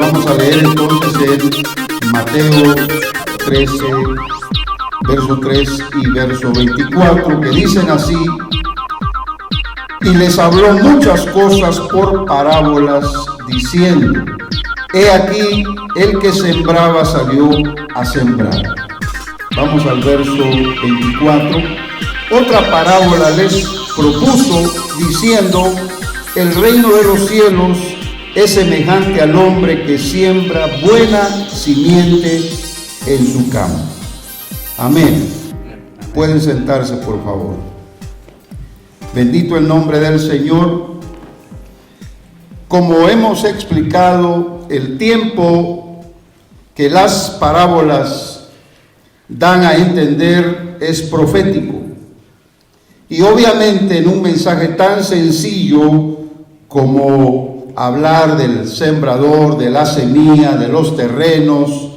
Vamos a leer entonces en Mateo 13, verso 3 y verso 24, que dicen así: y les habló muchas cosas por parábolas, diciendo: he aquí, el que sembraba salió a sembrar. Vamos al verso 24. Otra parábola les propuso, diciendo: el reino de los cielos es semejante al hombre que siembra buena simiente en su campo. Amén. Pueden sentarse, por favor. Bendito el nombre del Señor. Como hemos explicado, el tiempo que las parábolas dan a entender es profético. Y obviamente en un mensaje tan sencillo como hablar del sembrador, de la semilla, de los terrenos,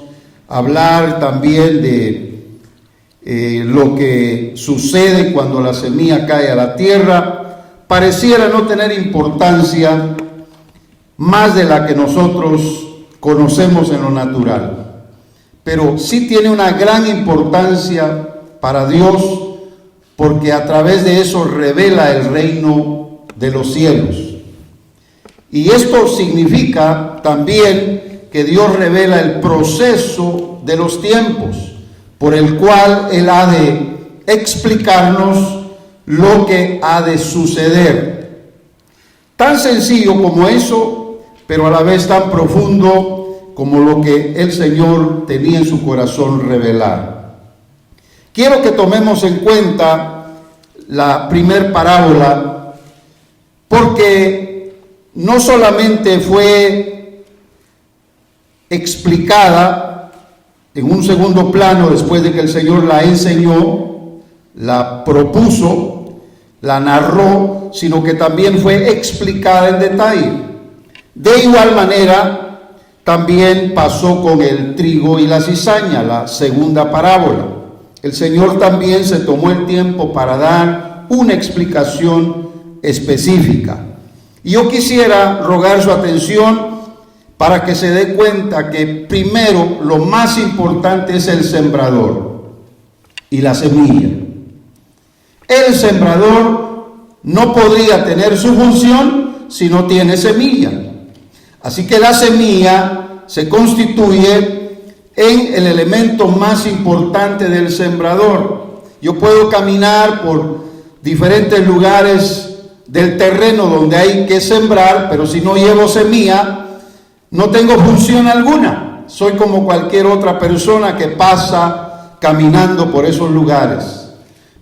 hablar también de lo que sucede cuando la semilla cae a la tierra, pareciera no tener importancia más de la que nosotros conocemos en lo natural. Pero sí tiene una gran importancia para Dios, porque a través de eso revela el reino de los cielos. Y esto significa también que Dios revela el proceso de los tiempos, por el cual Él ha de explicarnos lo que ha de suceder. Tan sencillo como eso, pero a la vez tan profundo como lo que el Señor tenía en su corazón revelar. Quiero que tomemos en cuenta la primer parábola, porque no solamente fue explicada en un segundo plano después de que el Señor la enseñó, la propuso, la narró, sino que también fue explicada en detalle. De igual manera, también pasó con el trigo y la cizaña, la segunda parábola. El Señor también se tomó el tiempo para dar una explicación específica. Y yo quisiera rogar su atención para que se dé cuenta que primero lo más importante es el sembrador y la semilla. El sembrador no podría tener su función si no tiene semilla. Así que la semilla se constituye en el elemento más importante del sembrador. Yo puedo caminar por diferentes lugares del terreno donde hay que sembrar, pero si no llevo semilla, no tengo función alguna. Soy como cualquier otra persona que pasa caminando por esos lugares.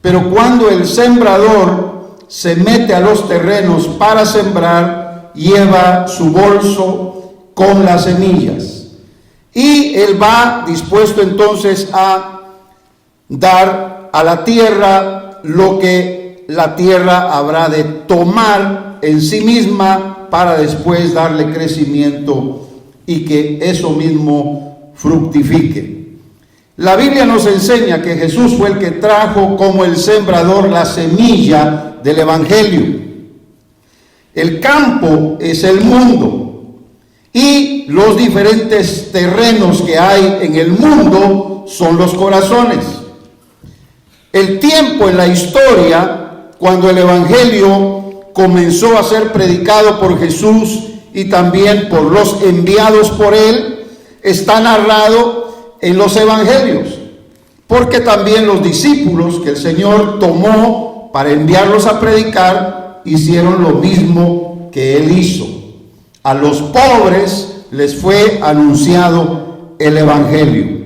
Pero cuando el sembrador se mete a los terrenos para sembrar, lleva su bolso con las semillas. Y él va dispuesto entonces a dar a la tierra lo que la tierra habrá de tomar en sí misma para después darle crecimiento y que eso mismo fructifique. La Biblia nos enseña que Jesús fue el que trajo como el sembrador la semilla del Evangelio. El campo es el mundo y los diferentes terrenos que hay en el mundo son los corazones. El tiempo en la historia, cuando el Evangelio comenzó a ser predicado por Jesús y también por los enviados por Él, está narrado en los Evangelios, porque también los discípulos que el Señor tomó para enviarlos a predicar, hicieron lo mismo que Él hizo. A los pobres les fue anunciado el Evangelio.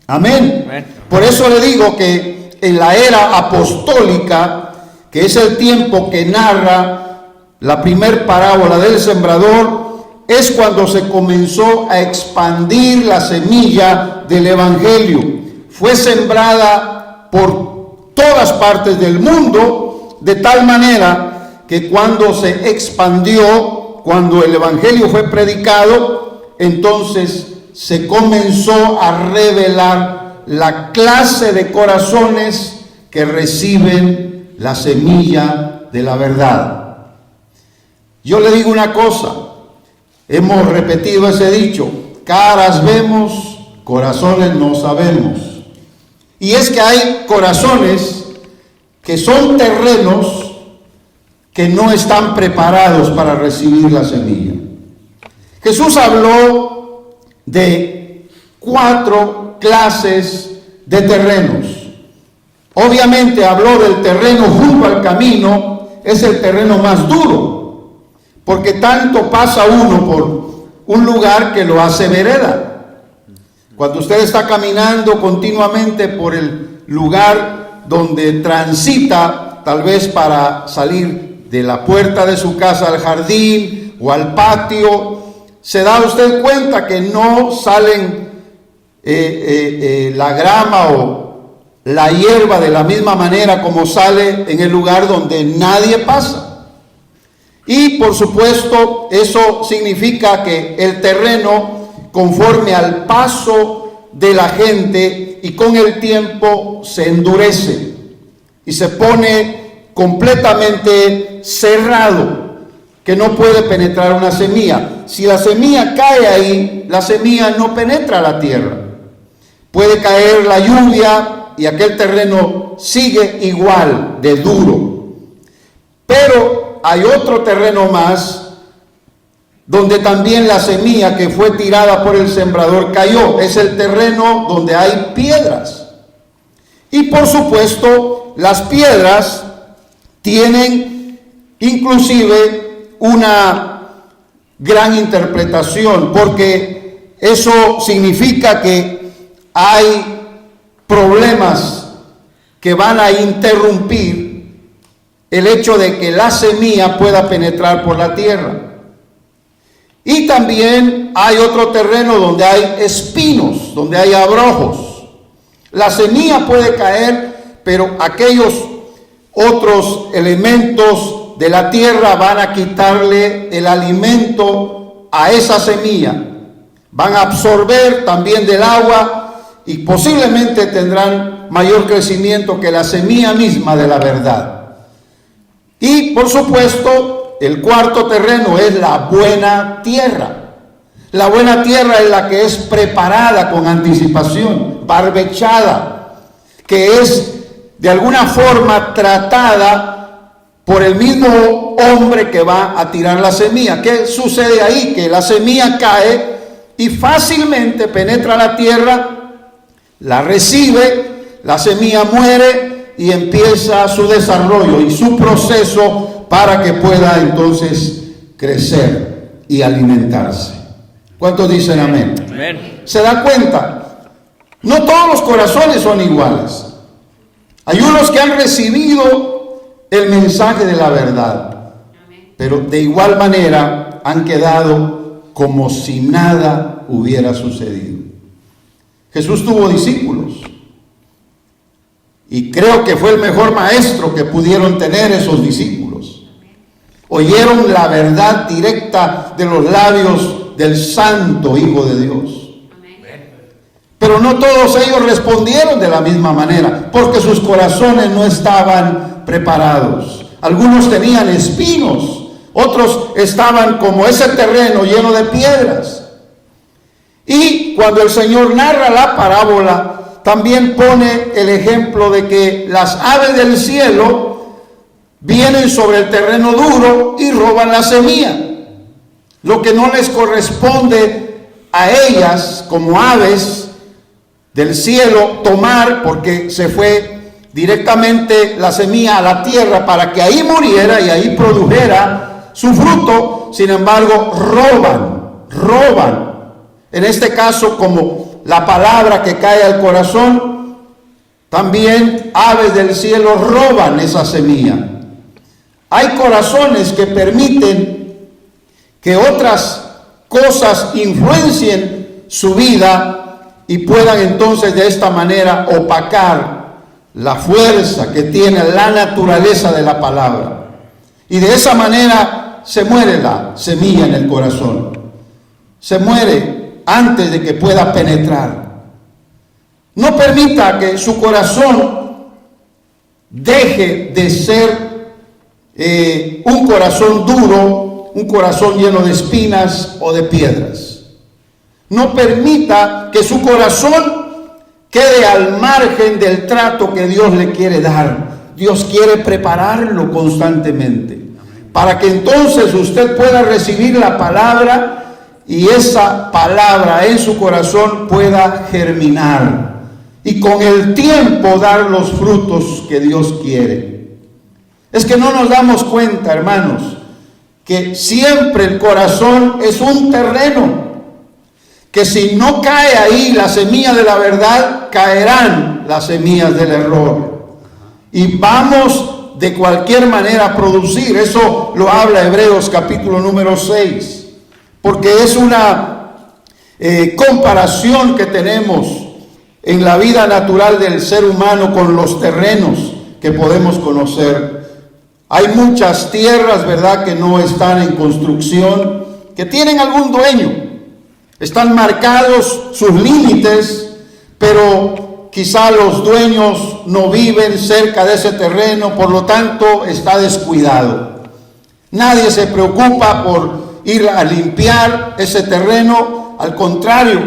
Amén. Por eso le digo que en la era apostólica, que es el tiempo que narra la primer parábola del sembrador, es cuando se comenzó a expandir la semilla del Evangelio. Fue sembrada por todas partes del mundo, de tal manera que cuando se expandió, cuando el evangelio fue predicado, entonces se comenzó a revelar la clase de corazones que reciben la semilla de la verdad. Yo le digo una cosa, hemos repetido ese dicho: caras vemos, corazones no sabemos. Y es que hay corazones que son terrenos que no están preparados para recibir la semilla. Jesús habló de 4 clases de terrenos. Obviamente habló del terreno junto al camino, es el terreno más duro, porque tanto pasa uno por un lugar que lo hace vereda. Cuando usted está caminando continuamente por el lugar donde transita, tal vez para salir de la puerta de su casa al jardín o al patio, se da usted cuenta que no salen la grama o la hierba de la misma manera como sale en el lugar donde nadie pasa. Y por supuesto eso significa que el terreno, conforme al paso de la gente y con el tiempo, se endurece y se pone completamente cerrado, que no puede penetrar una semilla. Si la semilla cae ahí, la semilla no penetra la tierra. Puede caer la lluvia y aquel terreno sigue igual de duro. Pero hay otro terreno más, donde también la semilla que fue tirada por el sembrador cayó. Es el terreno donde hay piedras. Y por supuesto, las piedras tienen inclusive una gran interpretación, porque eso significa que hay problemas que van a interrumpir el hecho de que la semilla pueda penetrar por la tierra. Y también hay otro terreno donde hay espinos, donde hay abrojos. La semilla puede caer, pero aquellos otros elementos de la tierra van a quitarle el alimento a esa semilla. Van a absorber también del agua y posiblemente tendrán mayor crecimiento que la semilla misma de la verdad. Y por supuesto, el cuarto terreno es la buena tierra. La buena tierra es la que es preparada con anticipación, barbechada, que es de alguna forma tratada por el mismo hombre que va a tirar la semilla. ¿Qué sucede ahí? Que la semilla cae y fácilmente penetra la tierra, la recibe, la semilla muere y empieza su desarrollo y su proceso para que pueda entonces crecer y alimentarse. ¿Cuántos dicen amén? Amén. ¿Se da cuenta? No todos los corazones son iguales. Hay unos que han recibido el mensaje de la verdad, pero de igual manera han quedado como si nada hubiera sucedido. Jesús tuvo discípulos y creo que fue el mejor maestro que pudieron tener esos discípulos. Oyeron la verdad directa de los labios del Santo Hijo de Dios. Pero no todos ellos respondieron de la misma manera, porque sus corazones no estaban preparados. Algunos tenían espinos, otros estaban como ese terreno lleno de piedras. Y cuando el Señor narra la parábola, también pone el ejemplo de que las aves del cielo vienen sobre el terreno duro y roban la semilla. Lo que no les corresponde a ellas como aves del cielo tomar, porque se fue directamente la semilla a la tierra para que ahí muriera y ahí produjera su fruto. Sin embargo, roban. En este caso, como la palabra que cae al corazón, también aves del cielo roban esa semilla. Hay corazones que permiten que otras cosas influencien su vida y puedan entonces de esta manera opacar la fuerza que tiene la naturaleza de la palabra. Y de esa manera se muere la semilla en el corazón. Se muere antes de que pueda penetrar. No permita que su corazón deje de ser un corazón duro, un corazón lleno de espinas o de piedras. No permita que su corazón quede al margen del trato que Dios le quiere dar. Dios quiere prepararlo constantemente para que entonces usted pueda recibir la palabra y esa palabra en su corazón pueda germinar y con el tiempo dar los frutos que Dios quiere. Es que no nos damos cuenta, hermanos, que siempre el corazón es un terreno, que si no cae ahí la semilla de la verdad, caerán las semillas del error. Y vamos de cualquier manera a producir. Eso lo habla Hebreos capítulo número 6. Porque es una comparación que tenemos en la vida natural del ser humano con los terrenos que podemos conocer. Hay muchas tierras, ¿verdad?, que no están en construcción, que tienen algún dueño. Están marcados sus límites, pero quizá los dueños no viven cerca de ese terreno, por lo tanto está descuidado. Nadie se preocupa por ir a limpiar ese terreno. Al contrario,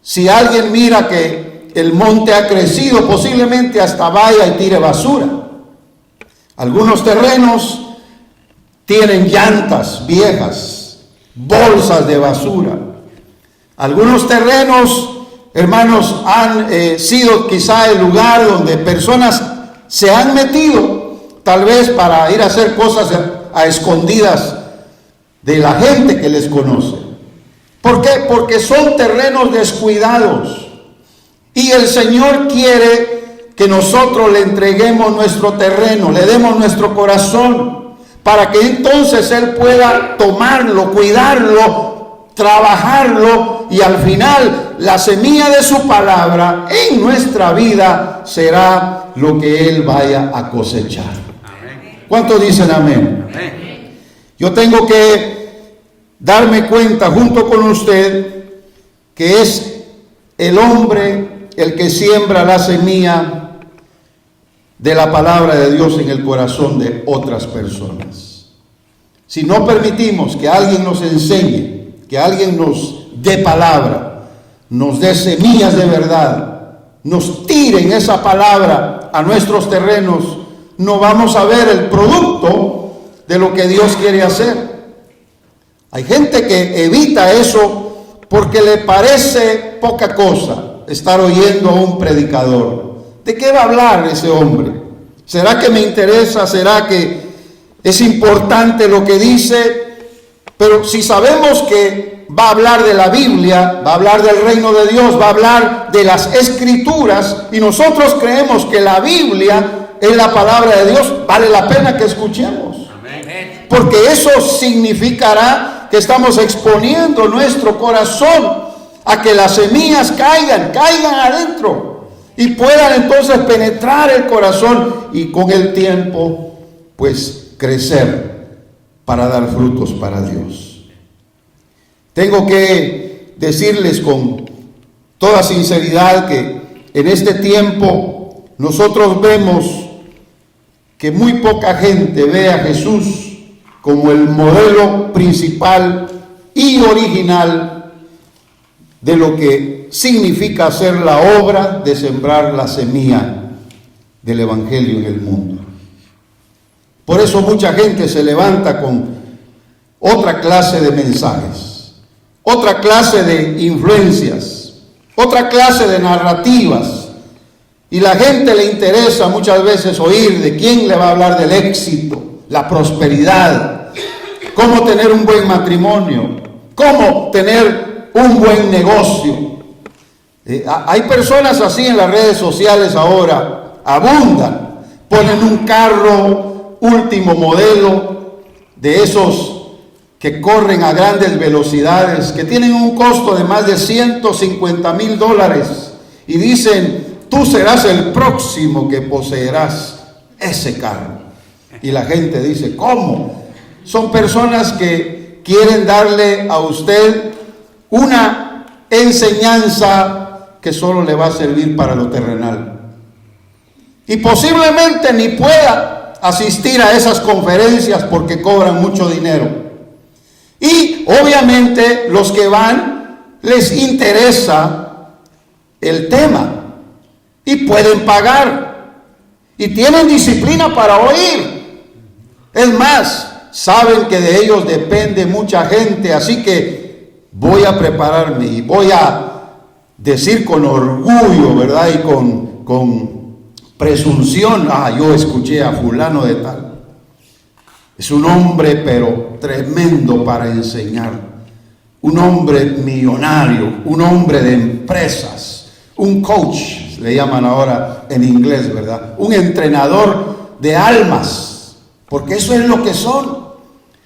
si alguien mira que el monte ha crecido, posiblemente hasta vaya y tire basura. Algunos terrenos tienen llantas viejas, bolsas de basura. Algunos terrenos, hermanos, han sido quizá el lugar donde personas se han metido, tal vez para ir a hacer cosas a escondidas de la gente que les conoce. ¿Por qué? Porque son terrenos descuidados. Y el Señor quiere que nosotros le entreguemos nuestro terreno, le demos nuestro corazón, para que entonces Él pueda tomarlo, cuidarlo, trabajarlo, y al final la semilla de su palabra en nuestra vida será lo que Él vaya a cosechar. ¿Cuántos dicen amén? Amén. Yo tengo que darme cuenta junto con usted que es el hombre el que siembra la semilla de la palabra de Dios en el corazón de otras personas. Si no permitimos que alguien nos enseñe, que alguien nos dé palabra, nos dé semillas de verdad, nos tiren esa palabra a nuestros terrenos, no vamos a ver el producto de lo que Dios quiere hacer. Hay gente que evita eso porque le parece poca cosa estar oyendo a un predicador. ¿De qué va a hablar ese hombre? ¿Será que me interesa? ¿Será que es importante lo que dice? Pero si sabemos que va a hablar de la Biblia, va a hablar del reino de Dios, va a hablar de las Escrituras, y nosotros creemos que la Biblia es la palabra de Dios, vale la pena que escuchemos. Amén. Porque eso significará que estamos exponiendo nuestro corazón a que las semillas caigan adentro y puedan entonces penetrar el corazón y con el tiempo pues crecer para dar frutos para Dios. Tengo que decirles con toda sinceridad que en este tiempo nosotros vemos que muy poca gente ve a Jesús como el modelo principal y original de lo que significa hacer la obra de sembrar la semilla del Evangelio en el mundo. Por eso mucha gente se levanta con otra clase de mensajes, otra clase de influencias, otra clase de narrativas, y la gente le interesa muchas veces oír de quién le va a hablar del éxito, la prosperidad, cómo tener un buen matrimonio, cómo tener un buen negocio. Hay personas así en las redes sociales ahora, abundan, ponen un carro último modelo, de esos que corren a grandes velocidades, que tienen un costo de más de $150,000, y dicen tú serás el próximo que poseerás ese carro. Y la gente dice, ¿cómo? Son personas que quieren darle a usted una enseñanza que solo le va a servir para lo terrenal. Y posiblemente ni pueda asistir a esas conferencias porque cobran mucho dinero. Y obviamente los que van les interesa el tema y pueden pagar y tienen disciplina para oír. Es más, saben que de ellos depende mucha gente, así que voy a prepararme y voy a decir con orgullo, ¿verdad? Y con presunción, yo escuché a fulano de tal. Es un hombre pero tremendo para enseñar, un hombre millonario, un hombre de empresas, un coach, le llaman ahora en inglés, ¿verdad? Un entrenador de almas, porque eso es lo que son.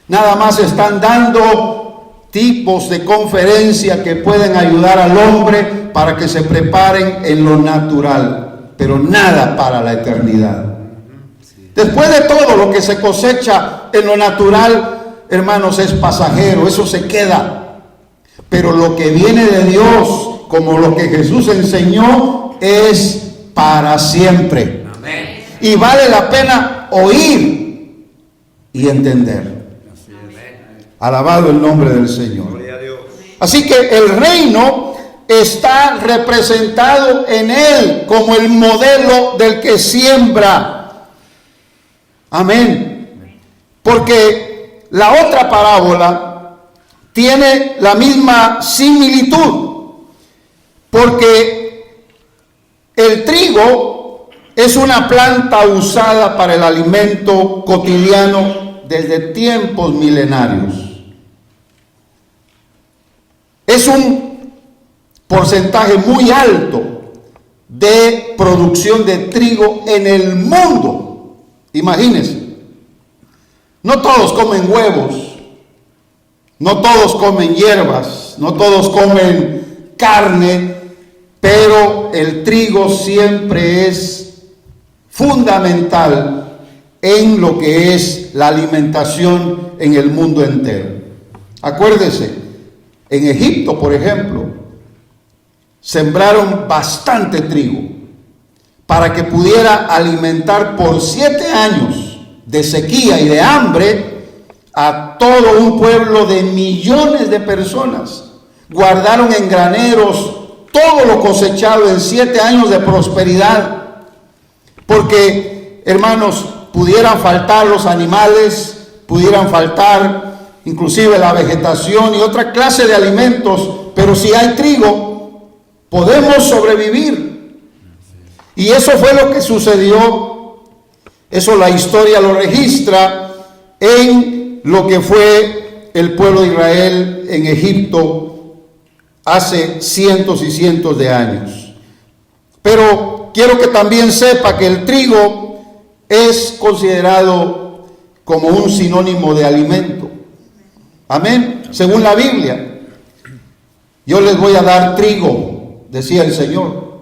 Nada más están dando tipos de conferencia que pueden ayudar al hombre para que se preparen en lo natural, pero nada para la eternidad. Después de todo, lo que se cosecha en lo natural, hermanos, es pasajero, eso se queda. Pero lo que viene de Dios, como lo que Jesús enseñó, es para siempre. Amén. Y vale la pena oír y entender. Alabado el nombre del Señor. Así que el reino está representado en él como el modelo del que siembra. Amén. Porque la otra parábola tiene la misma similitud. Porque el trigo es una planta usada para el alimento cotidiano desde tiempos milenarios. Es un porcentaje muy alto de producción de trigo en el mundo. Imagínense, no todos comen huevos, no todos comen hierbas, no todos comen carne, pero el trigo siempre es fundamental en lo que es la alimentación en el mundo entero. Acuérdese, en Egipto, por ejemplo, sembraron bastante trigo para que pudiera alimentar por 7 años de sequía y de hambre a todo un pueblo de millones de personas. Guardaron en graneros todo lo cosechado en 7 años de prosperidad, porque, hermanos, pudieran faltar los animales, pudieran faltar inclusive la vegetación y otra clase de alimentos, pero si hay trigo, podemos sobrevivir. Y eso fue lo que sucedió. Eso la historia lo registra en lo que fue el pueblo de Israel en Egipto hace cientos y cientos de años. Pero quiero que también sepa que el trigo es considerado como un sinónimo de alimento. Amén. Según la Biblia, yo les voy a dar trigo, decía el Señor.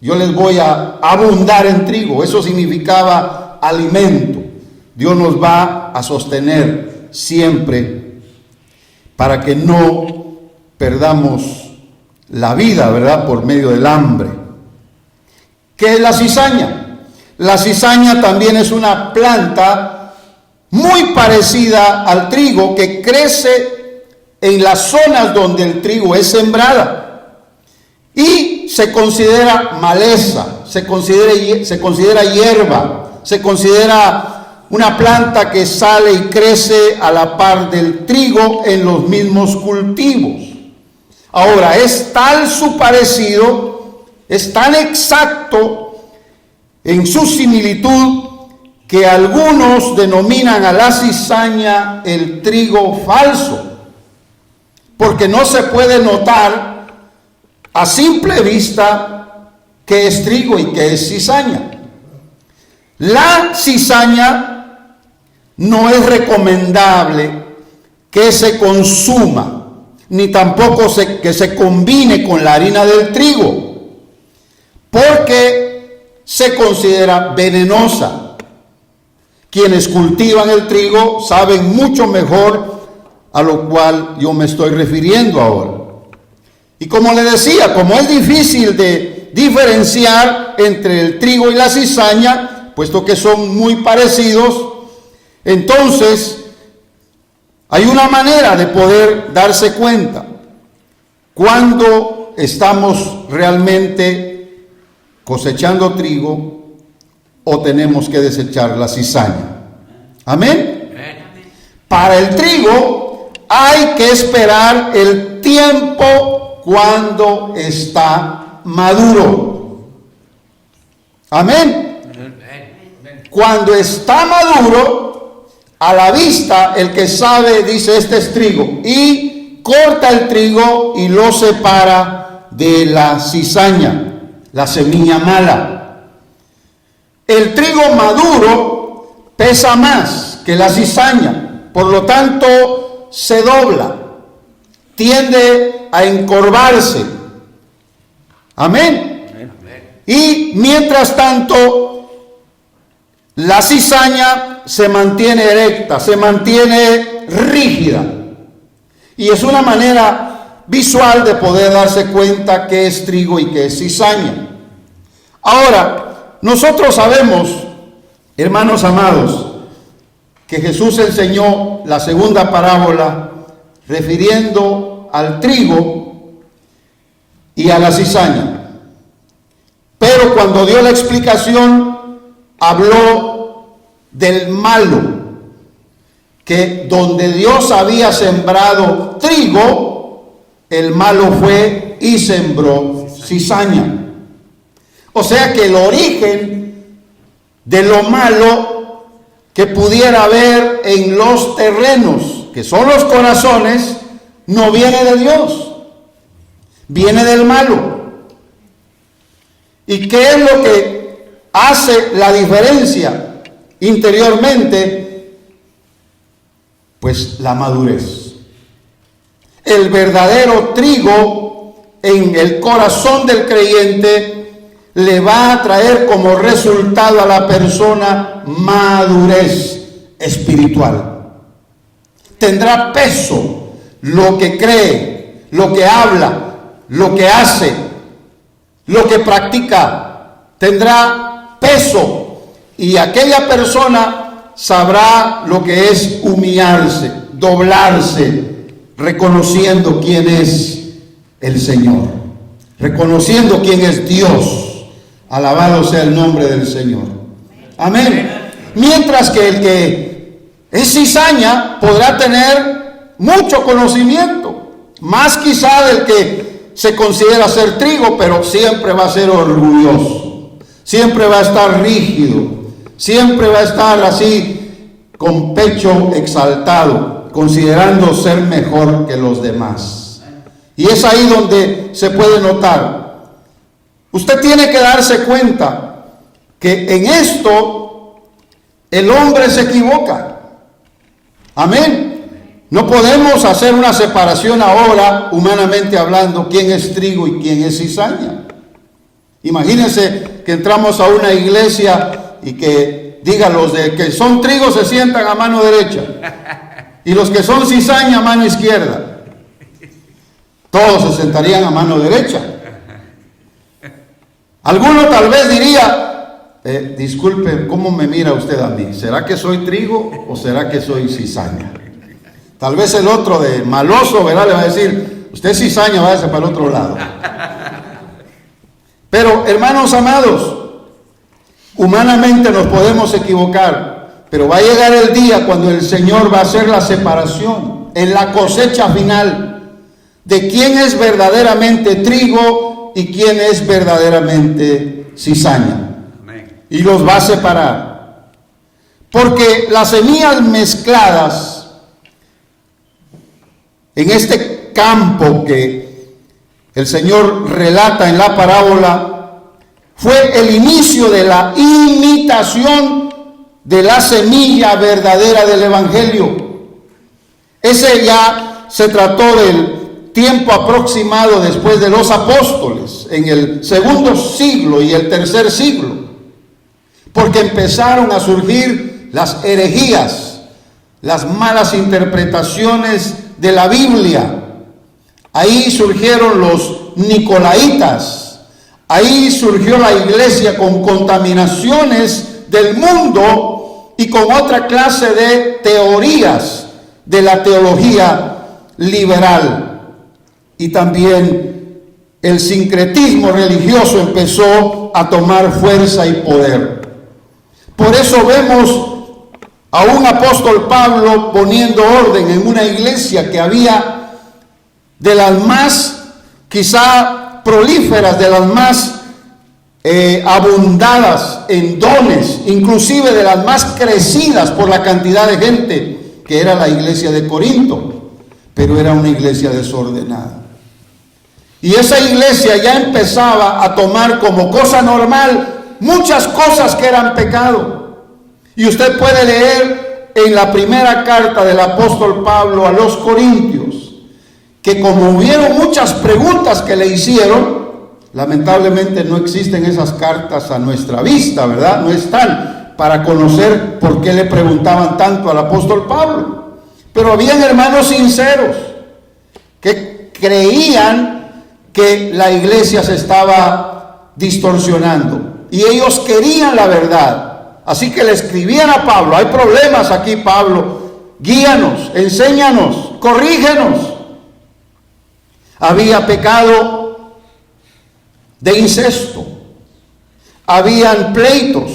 Yo les voy a abundar en trigo. Eso significaba alimento. Dios nos va a sostener siempre para que no perdamos la vida, ¿verdad? Por medio del hambre. ¿Qué es la cizaña? La cizaña también es una planta muy parecida al trigo que crece en las zonas donde el trigo es sembrada y se considera maleza, se considera hierba, se considera una planta que sale y crece a la par del trigo en los mismos cultivos. Ahora, es tal su parecido, es tan exacto en su similitud, que algunos denominan a la cizaña el trigo falso, porque no se puede notar a simple vista qué es trigo y qué es cizaña. La cizaña no es recomendable que se consuma, ni tampoco que se combine con la harina del trigo, porque se considera venenosa. Quienes cultivan el trigo saben mucho mejor a lo cual yo me estoy refiriendo ahora. Y como le decía, como es difícil de diferenciar entre el trigo y la cizaña, puesto que son muy parecidos, entonces hay una manera de poder darse cuenta cuando estamos realmente cosechando trigo o tenemos que desechar la cizaña. Amén. Para el trigo hay que esperar el tiempo cuando está maduro. Amén. Cuando está maduro, a la vista el que sabe dice: este es trigo, y corta el trigo y lo separa de la cizaña, la semilla mala. El trigo maduro pesa más que la cizaña, por lo tanto se dobla, tiende a encorvarse. Amén. Y mientras tanto, la cizaña se mantiene erecta, se mantiene rígida. Y es una manera visual de poder darse cuenta qué es trigo y qué es cizaña. Ahora, nosotros sabemos, hermanos amados, que Jesús enseñó la segunda parábola refiriendo al trigo y a la cizaña. Pero cuando dio la explicación, habló del malo, que donde Dios había sembrado trigo, el malo fue y sembró cizaña. O sea que el origen de lo malo que pudiera haber en los terrenos, que son los corazones, no viene de Dios, viene del malo. ¿Y qué es lo que hace la diferencia interiormente? Pues la madurez. El verdadero trigo en el corazón del creyente le va a traer como resultado a la persona madurez espiritual. Tendrá peso lo que cree, lo que habla, lo que hace, lo que practica. Tendrá peso y aquella persona sabrá lo que es humillarse, doblarse, reconociendo quién es el Señor, reconociendo quién es Dios. Alabado sea el nombre del Señor. Amén. Mientras que el que es cizaña podrá tener mucho conocimiento, más quizá del que se considera ser trigo, pero siempre va a ser orgulloso, siempre va a estar rígido, siempre va a estar así con pecho exaltado, considerando ser mejor que los demás. Y es ahí donde se puede notar. Usted tiene que darse cuenta que en esto el hombre se equivoca. Amén. No podemos hacer una separación ahora, humanamente hablando, quién es trigo y quién es cizaña. Imagínense que entramos a una iglesia y que diga: los de que son trigo se sientan a mano derecha y los que son cizaña a mano izquierda. Todos se sentarían a mano derecha. Alguno tal vez diría: disculpe, ¿cómo me mira usted a mí? ¿Será que soy trigo o será que soy cizaña? Tal vez el otro de maloso, ¿verdad?, le va a decir: usted es cizaña, váyase para el otro lado. Pero, hermanos amados, humanamente nos podemos equivocar, pero va a llegar el día cuando el Señor va a hacer la separación en la cosecha final de quién es verdaderamente trigo y quién es verdaderamente cizaña. Amén. Y los va a separar. Porque las semillas mezcladas en este campo que el Señor relata en la parábola fue el inicio de la imitación de la semilla verdadera del Evangelio. Ese ya se trató del tiempo aproximado después de los apóstoles, en el segundo siglo y el tercer siglo, porque empezaron a surgir las herejías, las malas interpretaciones de la Biblia. Ahí surgieron los nicolaitas, ahí surgió la iglesia con contaminaciones del mundo y con otra clase de teorías de la teología liberal. Y también el sincretismo religioso empezó a tomar fuerza y poder. Por eso vemos a un apóstol Pablo poniendo orden en una iglesia que había de las más quizá prolíferas, de las más abundadas en dones, inclusive de las más crecidas por la cantidad de gente, que era la iglesia de Corinto, pero era una iglesia desordenada. Y esa iglesia ya empezaba a tomar como cosa normal muchas cosas que eran pecado. Y usted puede leer en la primera carta del apóstol Pablo a los Corintios, que como hubieron muchas preguntas que le hicieron, lamentablemente no existen esas cartas a nuestra vista, ¿verdad? No están para conocer por qué le preguntaban tanto al apóstol Pablo. Pero habían hermanos sinceros que creían que la iglesia se estaba distorsionando y ellos querían la verdad. Así que le escribían a Pablo: hay problemas aquí, Pablo, guíanos, enséñanos, corrígenos. Había pecado de incesto, habían pleitos,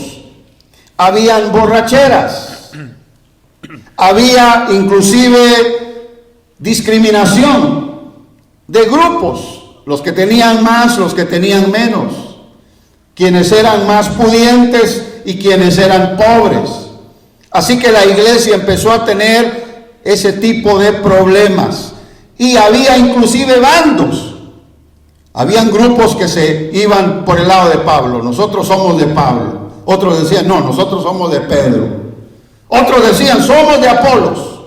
habían borracheras, había inclusive discriminación de grupos, los que tenían más, los que tenían menos, quienes eran más pudientes y quienes eran pobres. Así que la iglesia empezó a tener ese tipo de problemas. Y había inclusive bandos. Habían grupos que se iban por el lado de Pablo: nosotros somos de Pablo. Otros decían: no, nosotros somos de Pedro. Otros decían: somos de Apolos.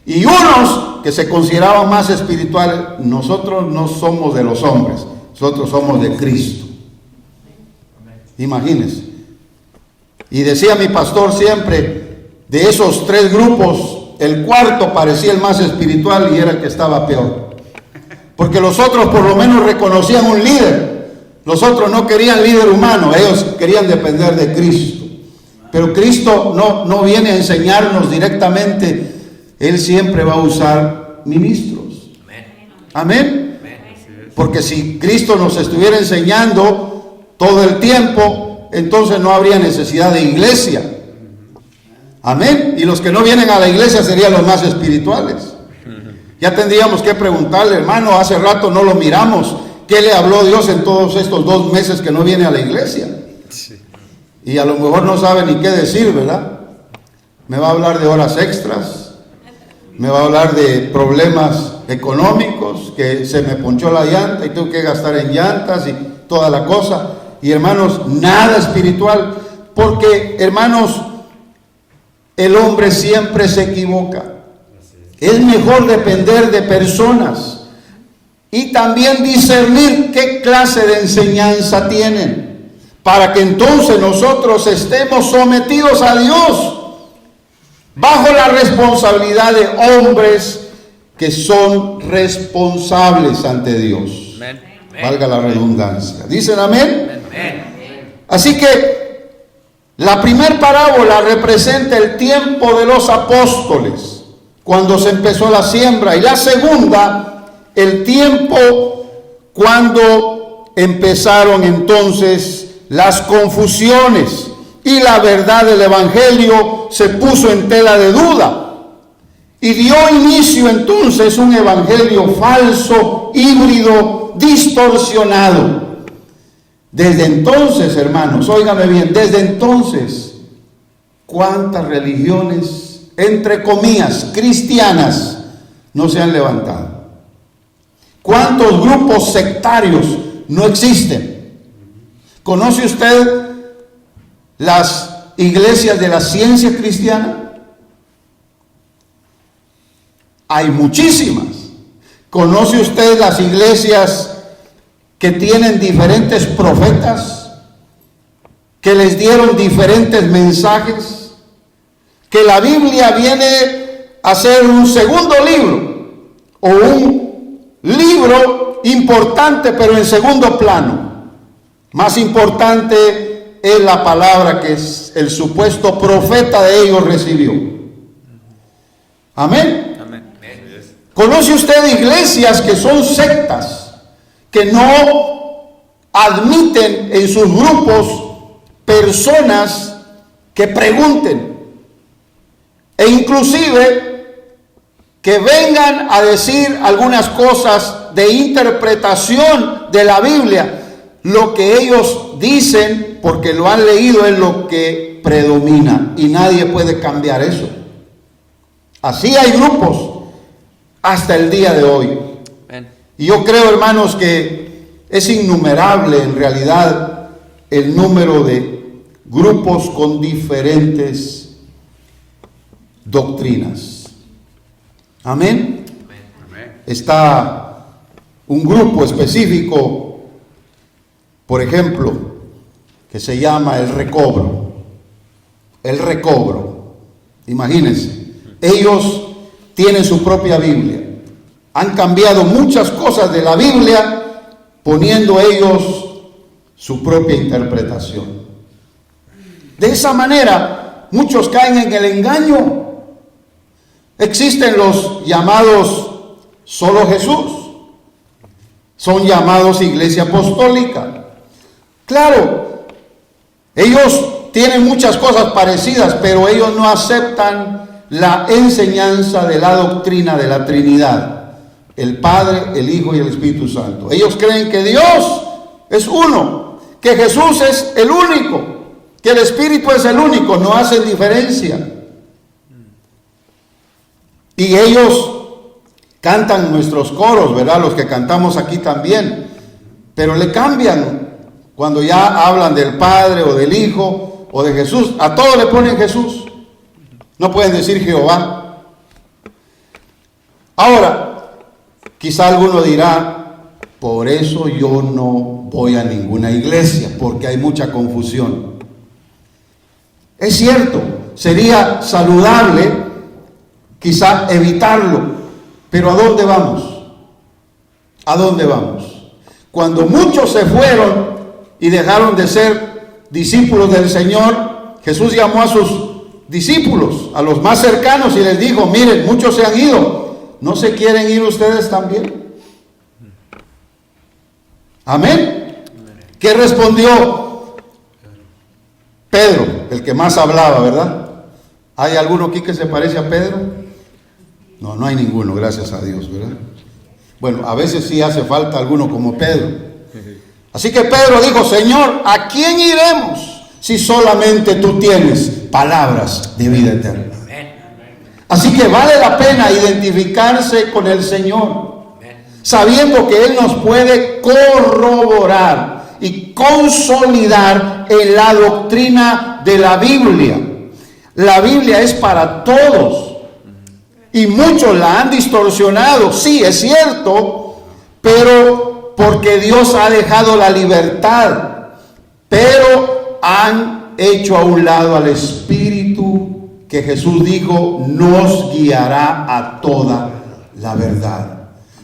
Y unos que se consideraban más espirituales: nosotros no somos de los hombres, nosotros somos de Cristo. Imagínense. Y decía mi pastor siempre, de esos tres grupos, el cuarto parecía el más espiritual y era el que estaba peor. Porque los otros por lo menos reconocían un líder. Los otros no querían líder humano, ellos querían depender de Cristo. Pero Cristo no viene a enseñarnos directamente. Él siempre va a usar ministros. Amén. Porque si Cristo nos estuviera enseñando todo el tiempo, entonces no habría necesidad de iglesia. Amén. Y los que no vienen a la iglesia serían los más espirituales. Ya tendríamos que preguntarle: hermano, hace rato no lo miramos, ¿qué le habló Dios en todos estos 2 meses que no viene a la iglesia? Y a lo mejor no sabe ni qué decir, ¿verdad? Me va a hablar de horas extras, me va a hablar de problemas económicos, que se me ponchó la llanta y tengo que gastar en llantas y toda la cosa. Y hermanos, nada espiritual, porque hermanos, el hombre siempre se equivoca. Es mejor depender de personas y también discernir qué clase de enseñanza tienen, para que entonces nosotros estemos sometidos a Dios bajo la responsabilidad de hombres que son responsables ante Dios. Amén. Valga la redundancia. ¿Dicen amén? Amén. Así que la primera parábola representa el tiempo de los apóstoles, cuando se empezó la siembra, y la segunda, el tiempo cuando empezaron entonces las confusiones y la verdad del evangelio se puso en tela de duda. Y dio inicio entonces un evangelio falso, híbrido, distorsionado. Desde entonces, hermanos, óigame bien, desde entonces, ¿cuántas religiones, entre comillas, cristianas no se han levantado? ¿Cuántos grupos sectarios no existen? ¿Conoce usted las iglesias de la ciencia cristiana? Hay muchísimas. ¿Conoce usted las iglesias que tienen diferentes profetas, que les dieron diferentes mensajes? Que la Biblia viene a ser un segundo libro o un libro importante, pero en segundo plano. Más importante es la palabra que el supuesto profeta de ellos recibió. Amén. ¿Conoce usted iglesias que son sectas, que no admiten en sus grupos personas que pregunten e inclusive que vengan a decir algunas cosas de interpretación de la Biblia? Lo que ellos dicen, porque lo han leído, es lo que predomina y nadie puede cambiar eso. Así hay grupos hasta el día de hoy. Y yo creo, hermanos, que es innumerable en realidad el número de grupos con diferentes doctrinas. Amén. Está un grupo específico, por ejemplo, que se llama el recobro. El recobro. Imagínense, ellos tienen su propia Biblia. Han cambiado muchas cosas de la Biblia, poniendo ellos su propia interpretación. De esa manera, muchos caen en el engaño. Existen los llamados solo Jesús. Son llamados Iglesia Apostólica. Claro, ellos tienen muchas cosas parecidas, pero ellos no aceptan la enseñanza de la doctrina de la Trinidad, el Padre, el Hijo y el Espíritu Santo. Ellos creen que Dios es uno, que Jesús es el único, que el Espíritu es el único, no hacen diferencia. Y ellos cantan nuestros coros, ¿verdad? Los que cantamos aquí también, pero le cambian cuando ya hablan del Padre o del Hijo o de Jesús. A todo le ponen Jesús. No pueden decir Jehová. Ahora, quizá alguno dirá, por eso yo no voy a ninguna iglesia, porque hay mucha confusión. Es cierto, sería saludable quizá evitarlo, pero ¿a dónde vamos? ¿A dónde vamos? Cuando muchos se fueron y dejaron de ser discípulos del Señor, Jesús llamó a sus discípulos, a los más cercanos, y les dijo, miren, muchos se han ido, ¿no se quieren ir ustedes también? Amén. ¿Qué respondió Pedro? El que más hablaba, ¿verdad? ¿Hay alguno aquí que se parece a Pedro? No, no hay ninguno, gracias a Dios, ¿verdad? Bueno, a veces sí hace falta alguno como Pedro. Así que Pedro dijo, Señor, ¿a quién iremos si solamente tú tienes palabras de vida eterna? Así que vale la pena identificarse con el Señor, sabiendo que Él nos puede corroborar y consolidar en la doctrina de la Biblia. La Biblia es para todos y muchos la han distorsionado, sí, es cierto, pero porque Dios ha dejado la libertad, pero han hecho a un lado al Espíritu que Jesús dijo nos guiará a toda la verdad.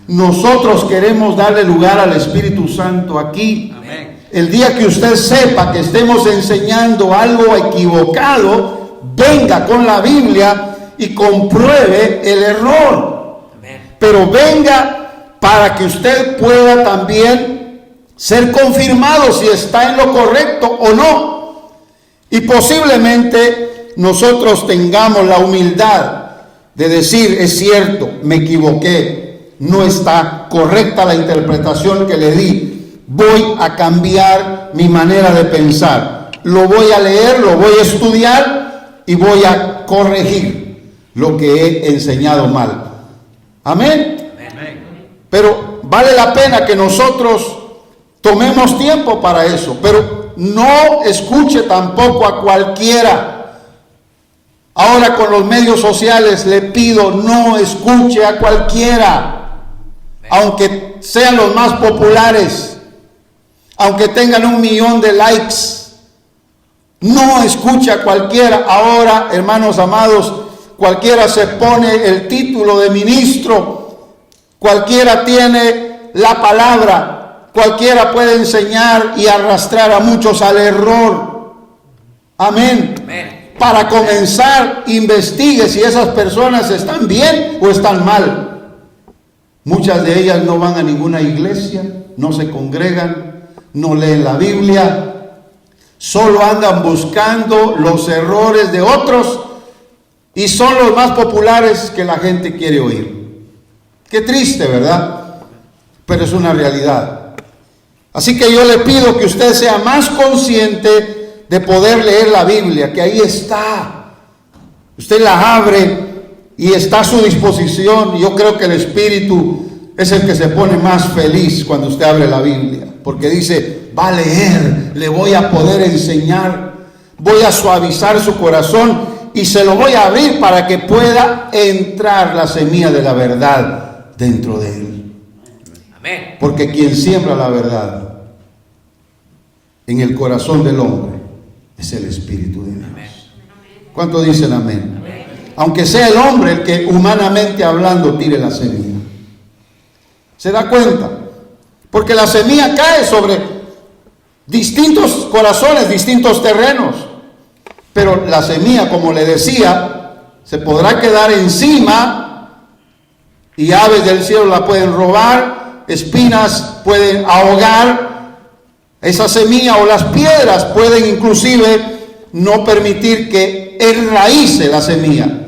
Nosotros queremos darle lugar al Espíritu Santo aquí. Amén. El día que usted sepa que estemos enseñando algo equivocado, venga con la Biblia y compruebe el error. Amén. Pero venga para que usted pueda también ser confirmado si está en lo correcto o no. Y posiblemente nosotros tengamos la humildad de decir, es cierto, me equivoqué, no está correcta la interpretación que le di, voy a cambiar mi manera de pensar, lo voy a leer, lo voy a estudiar y voy a corregir lo que he enseñado mal. Amén. Pero vale la pena que nosotros tomemos tiempo para eso, pero no escuche tampoco a cualquiera. Ahora con los medios sociales le pido, no escuche a cualquiera. aunque sean los más populares, aunque tengan 1 millón de likes. No escucha a cualquiera. Ahora, hermanos amados, cualquiera se pone el título de ministro, cualquiera tiene la palabra, cualquiera puede enseñar y arrastrar a muchos al error. Amén. Para comenzar, investigue si esas personas están bien o están mal. Muchas de ellas no van a ninguna iglesia, no se congregan, no leen la Biblia, solo andan buscando los errores de otros y son los más populares que la gente quiere oír. Qué triste, ¿verdad? Pero es una realidad. Así que yo le pido que usted sea más consciente de poder leer la Biblia, que ahí está. Usted la abre y está a su disposición. Yo creo que el Espíritu es el que se pone más feliz cuando usted abre la Biblia, porque dice, va a leer, le voy a poder enseñar, voy a suavizar su corazón y se lo voy a abrir para que pueda entrar la semilla de la verdad dentro de él. Amén. Porque quien siembra la verdad en el corazón del hombre es el Espíritu de Dios. ¿Cuánto dicen amén? Amén? Aunque sea el hombre el que humanamente hablando tire la semilla. ¿Se da cuenta? Porque la semilla cae sobre distintos corazones, distintos terrenos. Pero la semilla, como le decía, se podrá quedar encima y aves del cielo la pueden robar, espinas pueden ahogar esa semilla, o las piedras pueden inclusive no permitir que enraíce la semilla.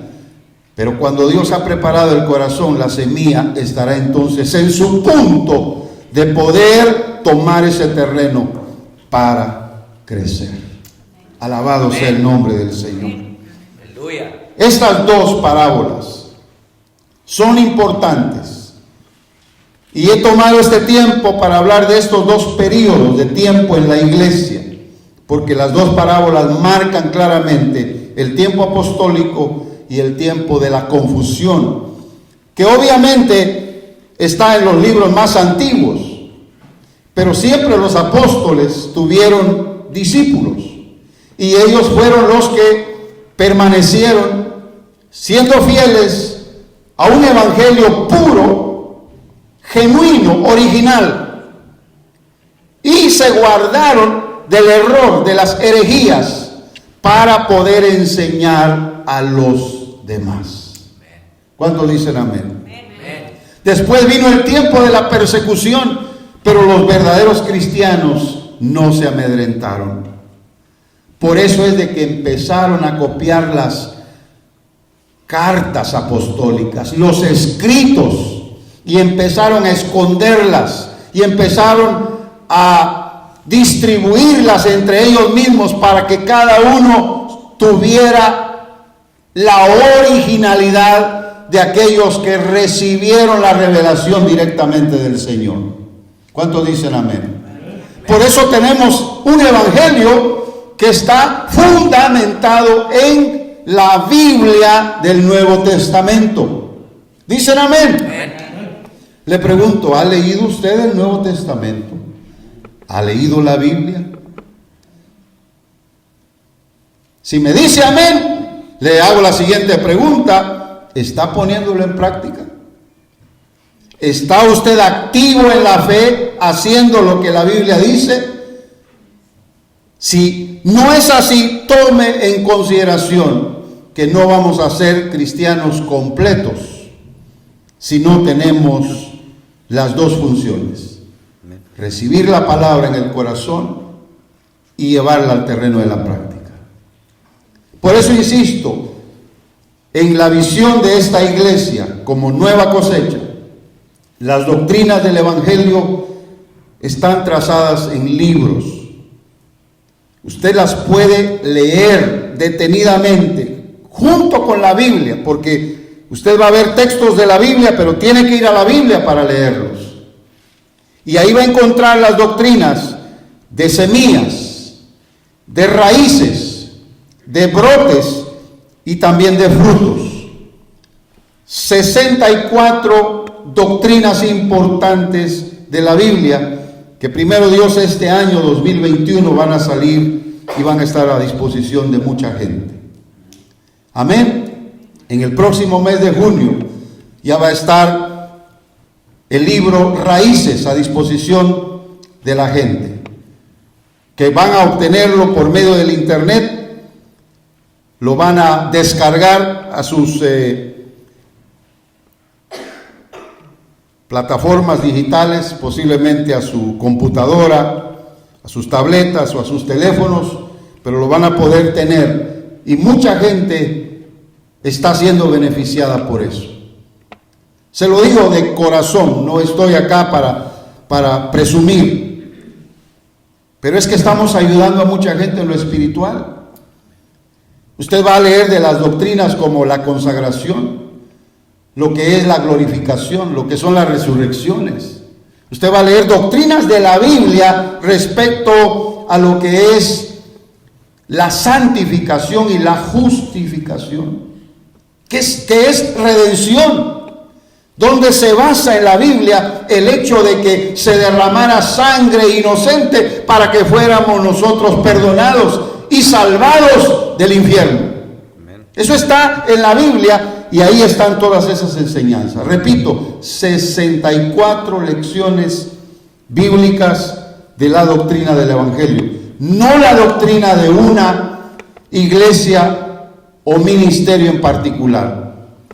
Pero cuando Dios ha preparado el corazón, la semilla estará entonces en su punto de poder tomar ese terreno para crecer. Alabado sea el nombre del Señor. Aleluya. Estas dos parábolas son importantes. Y he tomado este tiempo para hablar de estos dos periodos de tiempo en la iglesia, porque las dos parábolas marcan claramente el tiempo apostólico y el tiempo de la confusión, que obviamente está en los libros más antiguos, pero siempre los apóstoles tuvieron discípulos y ellos fueron los que permanecieron siendo fieles a un evangelio puro, genuino, original, y se guardaron del error, de las herejías, para poder enseñar a los demás. ¿Cuántos dicen amén? Después vino el tiempo de la persecución, pero los verdaderos cristianos no se amedrentaron. Por eso es de que empezaron a copiar las cartas apostólicas, los escritos, y empezaron a esconderlas y empezaron a distribuirlas entre ellos mismos para que cada uno tuviera la originalidad de aquellos que recibieron la revelación directamente del Señor. ¿Cuántos dicen amén? Por eso tenemos un evangelio que está fundamentado en la Biblia del Nuevo Testamento. ¿Dicen amén? Le pregunto, ¿ha leído usted el Nuevo Testamento? ¿Ha leído la Biblia? Si me dice amén, le hago la siguiente pregunta: ¿está poniéndolo en práctica? ¿Está usted activo en la fe, haciendo lo que la Biblia dice? Si no es así, tome en consideración que no vamos a ser cristianos completos si no tenemos las dos funciones: recibir la palabra en el corazón y llevarla al terreno de la práctica. Por eso insisto en la visión de esta iglesia como nueva cosecha. Las doctrinas del evangelio están trazadas en libros. Usted las puede leer detenidamente junto con la Biblia, porque usted va a ver textos de la Biblia, pero tiene que ir a la Biblia para leerlos. Y ahí va a encontrar las doctrinas de semillas, de raíces, de brotes y también de frutos. 64 doctrinas importantes de la Biblia que primero Dios este año 2021 van a salir y van a estar a disposición de mucha gente. Amén. En el próximo mes de junio ya va a estar el libro Raíces a disposición de la gente, que van a obtenerlo por medio del internet, lo van a descargar a sus plataformas digitales, posiblemente a su computadora, a sus tabletas o a sus teléfonos, pero lo van a poder tener, y mucha gente está siendo beneficiada por eso. Se lo digo de corazón, no estoy acá para presumir, pero es que estamos ayudando a mucha gente en lo espiritual. Usted va a leer de las doctrinas como la consagración, lo que es la glorificación, lo que son las resurrecciones. Usted va a leer doctrinas de la Biblia respecto a lo que es la santificación y la justificación, que es redención, donde se basa en la Biblia el hecho de que se derramara sangre inocente para que fuéramos nosotros perdonados y salvados del infierno. Eso está en la Biblia y ahí están todas esas enseñanzas. Repito, 64 lecciones bíblicas de la doctrina del Evangelio. No la doctrina de una iglesia o ministerio en particular,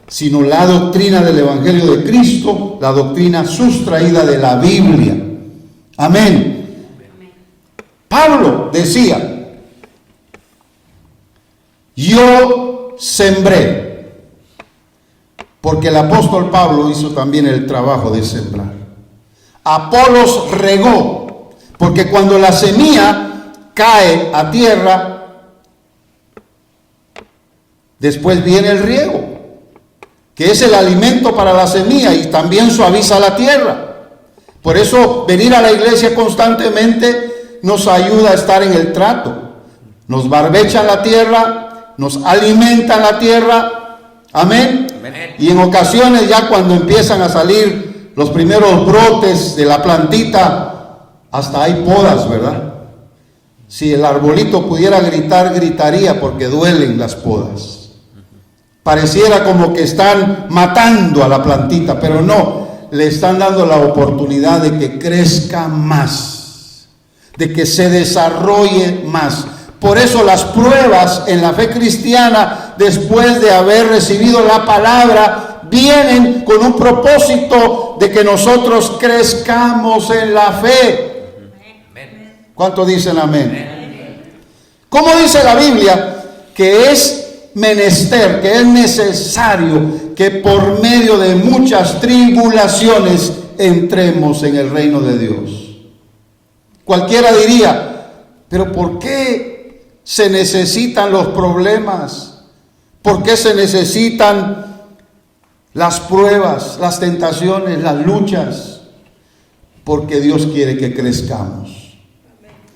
sino la doctrina del Evangelio de Cristo, la doctrina sustraída de la Biblia. Amén. Pablo decía: yo sembré, porque el apóstol Pablo hizo también el trabajo de sembrar. Apolos regó, porque cuando la semilla cae a tierra, después viene el riego, que es el alimento para la semilla y también suaviza la tierra. Por eso venir a la iglesia constantemente nos ayuda a estar en el trato. Nos barbechan la tierra, nos alimentan la tierra. Amén. Amén. Y en ocasiones ya cuando empiezan a salir los primeros brotes de la plantita, hasta hay podas, ¿verdad? Si el arbolito pudiera gritar, gritaría, porque duelen las podas. Pareciera como que están matando a la plantita, pero no, le están dando la oportunidad de que crezca más, de que se desarrolle más. Por eso las pruebas en la fe cristiana, después de haber recibido la palabra, vienen con un propósito de que nosotros crezcamos en la fe. ¿Cuánto dicen amén? ¿Cómo dice la Biblia que es menester, que es necesario que por medio de muchas tribulaciones entremos en el reino de Dios? Cualquiera diría: pero ¿por qué se necesitan los problemas? ¿Por qué se necesitan las pruebas, las tentaciones, las luchas? Porque Dios quiere que crezcamos.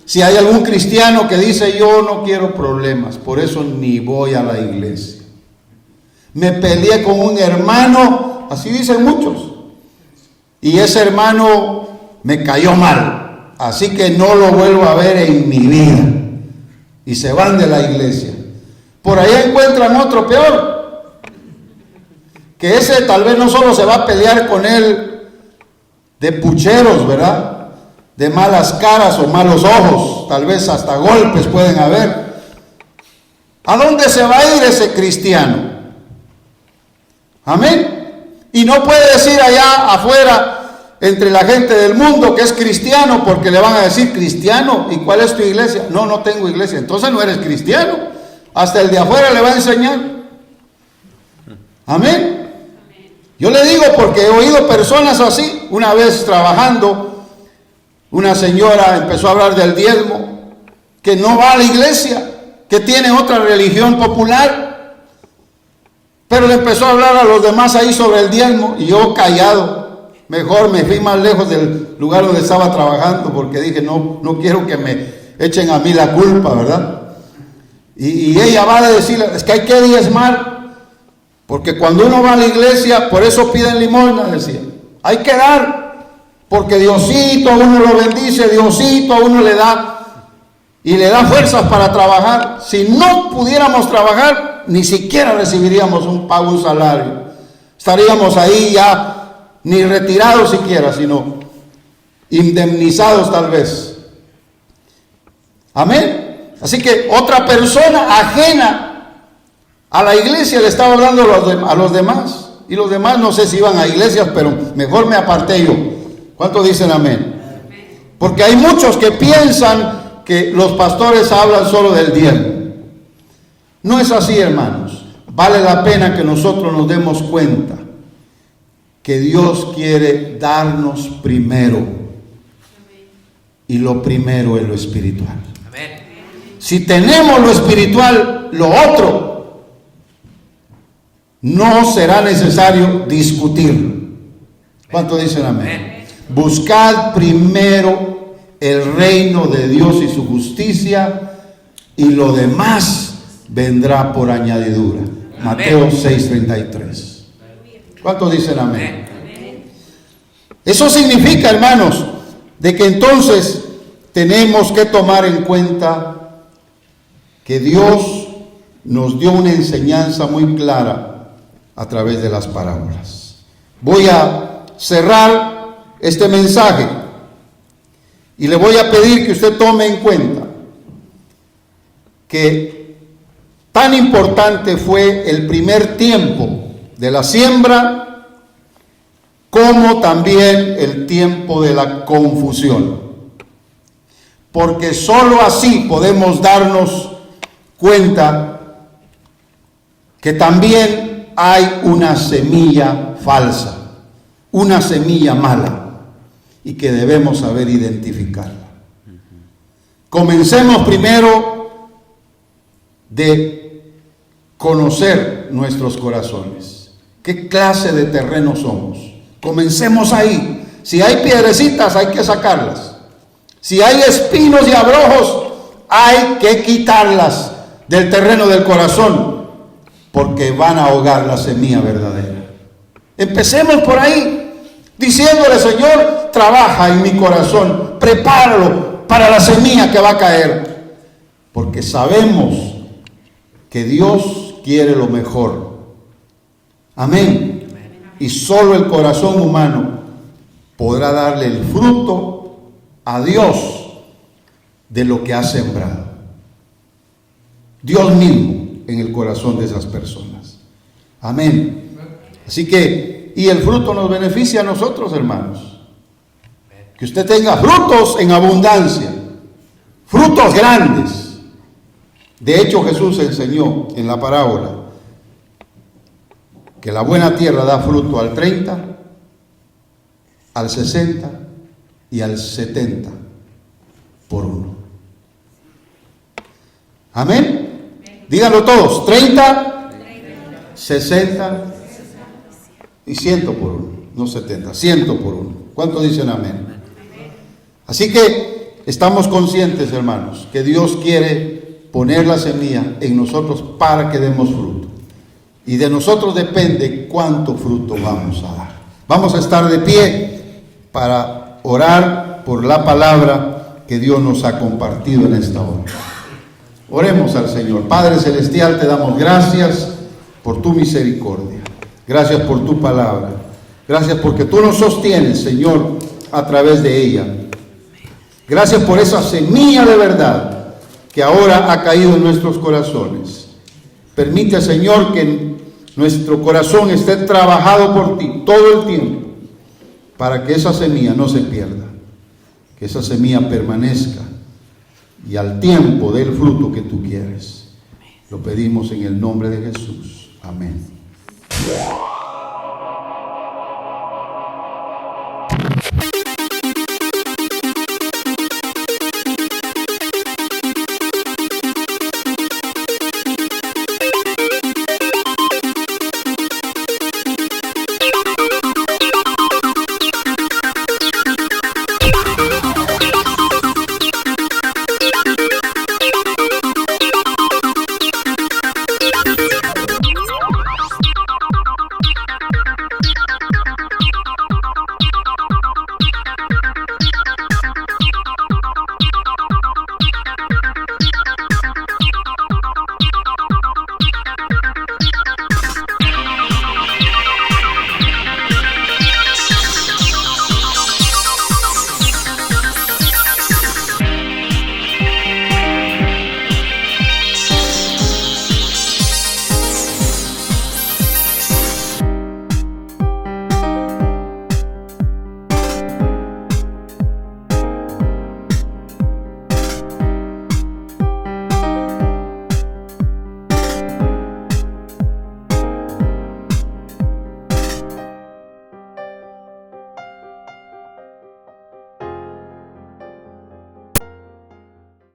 Si hay algún cristiano que dice: yo no quiero problemas, por eso ni voy a la iglesia, me peleé con un hermano, así dicen muchos, y ese hermano me cayó mal, así que no lo vuelvo a ver en mi vida, y se van de la iglesia. Por ahí encuentran otro peor, que ese tal vez no solo se va a pelear con él de pucheros, ¿verdad?, de malas caras o malos ojos, tal vez hasta golpes pueden haber. ¿A dónde se va a ir ese cristiano? Amén. Y no puede decir allá afuera entre la gente del mundo que es cristiano, porque le van a decir: cristiano, ¿y cuál es tu iglesia? No, no tengo iglesia. Entonces no eres cristiano. Hasta el de afuera le va a enseñar. Amén. Yo le digo porque he oído personas así. Una vez trabajando, una señora empezó a hablar del diezmo, que no va a la iglesia, que tiene otra religión popular, pero le empezó a hablar a los demás ahí sobre el diezmo, y yo callado. Mejor me fui más lejos del lugar donde estaba trabajando, porque dije: no quiero que me echen a mí la culpa, ¿verdad? Y ella va a decirle: es que hay que diezmar, porque cuando uno va a la iglesia, por eso piden limosna, decía. Hay que dar, porque Diosito a uno lo bendice, Diosito a uno le da y le da fuerzas para trabajar. Si no pudiéramos trabajar, ni siquiera recibiríamos un pago, un salario. Estaríamos ahí ya, ni retirados siquiera, sino indemnizados tal vez. Amén. Así que otra persona ajena a la iglesia le estaba dando a los demás. Y los demás no sé si iban a iglesias, pero mejor me aparté yo. ¿Cuántos dicen amén? Porque hay muchos que piensan que los pastores hablan solo del diezmo. No es así, hermanos. Vale la pena que nosotros nos demos cuenta que Dios quiere darnos primero. Y lo primero es lo espiritual. Si tenemos lo espiritual, lo otro no será necesario discutir. ¿Cuánto dicen amén? Buscad primero el reino de Dios y su justicia, y lo demás vendrá por añadidura. Mateo 6:33. ¿Cuánto dicen amén? Eso significa, hermanos, de que entonces tenemos que tomar en cuenta que Dios nos dio una enseñanza muy clara a través de las parábolas. Voy a cerrar este mensaje y le voy a pedir que usted tome en cuenta que tan importante fue el primer tiempo de la siembra como también el tiempo de la confusión. Porque sólo así podemos darnos cuenta que también hay una semilla falsa, una semilla mala, y que debemos saber identificarla. Comencemos primero de conocer nuestros corazones. ¿Qué clase de terreno somos? Comencemos ahí. Si hay piedrecitas, hay que sacarlas. Si hay espinos y abrojos, hay que quitarlas del terreno del corazón, porque van a ahogar la semilla verdadera. Empecemos por ahí, diciéndole: Señor, trabaja en mi corazón, prepáralo para la semilla que va a caer, porque sabemos que Dios quiere lo mejor. Amén. Y solo el corazón humano podrá darle el fruto a Dios de lo que ha sembrado. Dios mismo en el corazón de esas personas. Amén. Así que, y el fruto nos beneficia a nosotros, hermanos. Que usted tenga frutos en abundancia, frutos grandes. De hecho, Jesús enseñó en la parábola que la buena tierra da fruto al 30, al 60 y al 70 por uno. Amén. Díganlo todos: 30, 60 y 100 por uno. No 70, 100 por uno. ¿Cuántos dicen amén? Así que estamos conscientes, hermanos, que Dios quiere poner la semilla en nosotros para que demos fruto. Y de nosotros depende cuánto fruto vamos a dar. Vamos a estar de pie para orar por la palabra que Dios nos ha compartido en esta hora. Oremos al Señor. Padre Celestial, te damos gracias por tu misericordia. Gracias por tu palabra. Gracias porque tú nos sostienes, Señor, a través de ella. Gracias por esa semilla de verdad que ahora ha caído en nuestros corazones. Permite, Señor, que nuestro corazón esté trabajado por ti todo el tiempo, para que esa semilla no se pierda, que esa semilla permanezca y al tiempo dé el fruto que tú quieres. Lo pedimos en el nombre de Jesús. Amén.